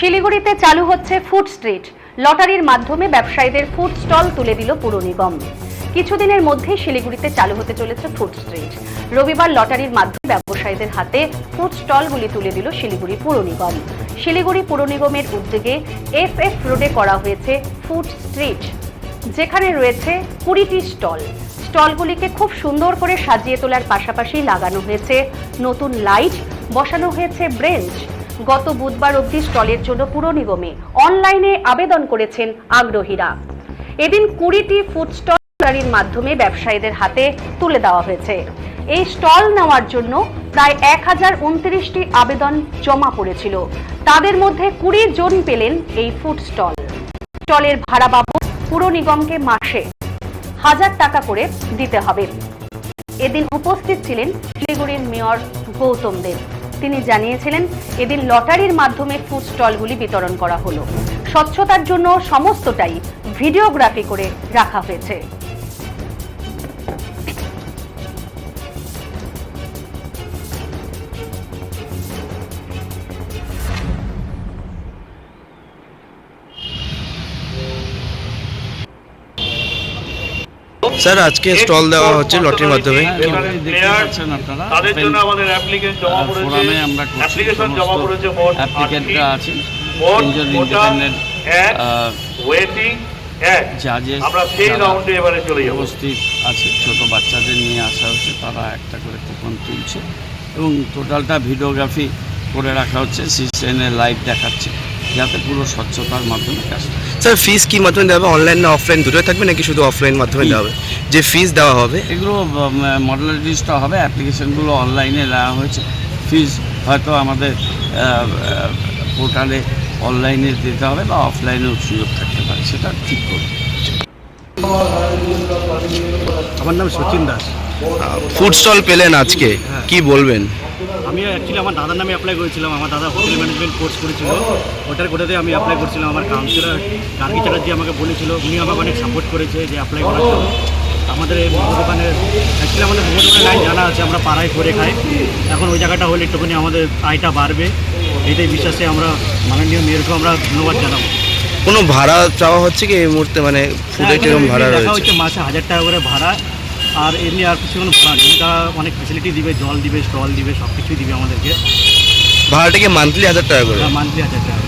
শিলিগুড়িতে চালু হচ্ছে ফুড স্ট্রিট। লটারির মাধ্যমে ব্যবসায়ীদের ফুড স্টল তুলে দিল পুর নিগম। কিছুদিনের মধ্যেই শিলিগুড়িতে চালু হতে চলেছে ফুড স্ট্রিট। রবিবার লটারির মাধ্যমে ব্যবসায়ীদের হাতে ফুড স্টলগুলি তুলে দিল শিলিগুড়ি পুর নিগম। শিলিগুড়ি পুর নিগমের উদ্যোগে এফএফ রোডে করা হয়েছে ফুড স্ট্রিট, যেখানে রয়েছে 20টি স্টল। স্টলগুলিকে খুব সুন্দর করে সাজিয়ে তোলার পাশাপাশি লাগানো হয়েছে নতুন লাইট, বসানো হয়েছে ব্রেঞ্চ। গত বুধবার অবধি স্টলের জন্য পুর নিগমে অনলাইনে আবেদন করেছেন আগ্রহীরা। এদিন 20টি ফুড স্টলের মাধ্যমে ব্যবসায়ীদের হাতে তুলে দেওয়া হয়েছে। এই স্টল নেওয়ার জন্য প্রায় 1029টি আবেদন জমা পড়েছিল। তাদের মধ্যে 20 জন পেলেন এই ফুড স্টল। স্টলের ভাড়া বাবদ পুর নিগমকে মাসে 1000 টাকা করে দিতে হবে। এদিন উপস্থিত ছিলেন শিলিগুড়ির মেয়র গৌতম দেব। তিনি জানিয়েছিলেন, এদিন লটারির মাধ্যমে ফুড স্টলগুলি বিতরণ করা হলো। স্বচ্ছতার জন্য সমস্তটাই ভিডিওগ্রাফি করে রাখা হয়েছে। স্যার, আজকে স্টল দেওয়া হচ্ছে লটারির মাধ্যমে। তাদের জন্য আমাদের অ্যাপ্লিকেশন জমা পড়েছে, ফোরামে আমরা অ্যাপ্লিকেশন জমা পড়েছে মোট অ্যাপ্লিকেন্টরা আছেন, মোট তিনজন ইন্ডিপেন্ডেন্ট ওয়েটিং জাজেস আমরা সেই রাউন্ডে এবারে চলে যাব। উপস্থিত আছে, ছোট বাচ্চাদের নিয়ে আসা হচ্ছে, তারা একটা করে কুপন তুলছে এবং টোটালটা ভিডিওগ্রাফি করে রাখা হচ্ছে, সিসিএনএ লাইভ দেখাচ্ছে, যাতে পুরো স্বচ্ছতার মাধ্যমে কাজ। স্যার, ফিস কি মাধ্যমে দেওয়া হবে? অনলাইন না অফলাইন দুটোই থাকবে নাকি শুধু অফলাইন মাধ্যমে দেওয়া হবে? যে ফিস দেওয়া হবে এগুলো মডেলিটিসটা হবে, অ্যাপ্লিকেশনগুলো অনলাইনে দেওয়া হয়েছে, ফিস হয়তো আমাদের পোর্টালে অনলাইনে দিতে হবে বা অফলাইনেও সুযোগ থাকতে পারে, সেটা ঠিক করবে। আমার নাম সচিন দাস। ফুড স্টল পেলেন আজকে, কি বলবেন? আমি অ্যাকচুয়ালি আমার দাদার নামে অ্যাপ্লাই করেছিলাম। আমার দাদা হোটেল ম্যানেজমেন্ট কোর্স করেছিল, ওটাতে আমি অ্যাপ্লাই করছিলাম। আমার কাউন্সিলর গার্গী চ্যাটার্জি আমাকে বলেছিল, উনি আমাকে অনেক সাপোর্ট করেছে যে অ্যাপ্লাই করার জন্য। আমাদের এই মোমো দোকানের অ্যাকচুয়ালি আমাদের মোমো দোকানের লাইন জানা আছে, আমরা পাড়ায় করে খাই। এখন ওই জায়গাটা হলে একটুখানি আমাদের আয়টা বাড়বে, এটাই বিশ্বাসে আমরা মাননীয় মেয়রকেও আমরা ধন্যবাদ জানাবো। কোনো ভাড়া চাওয়া হচ্ছে কি এই মুহূর্তে? মানে ফুডে কিরকম ভাড়া দেখা রয়েছে? হচ্ছে মাসে 1000 টাকা করে ভাড়া, আর এমনি আর কিছু কোনো ভাড়া নেই। তারা অনেক ফেসিলিটি দিবে, জল দিবে, স্টল দিবে, সব কিছুই দিবে আমাদেরকে। ভাড়াটা কি মান্থলি 1000 টাকা করে? মান্থলি 1000 টাকা।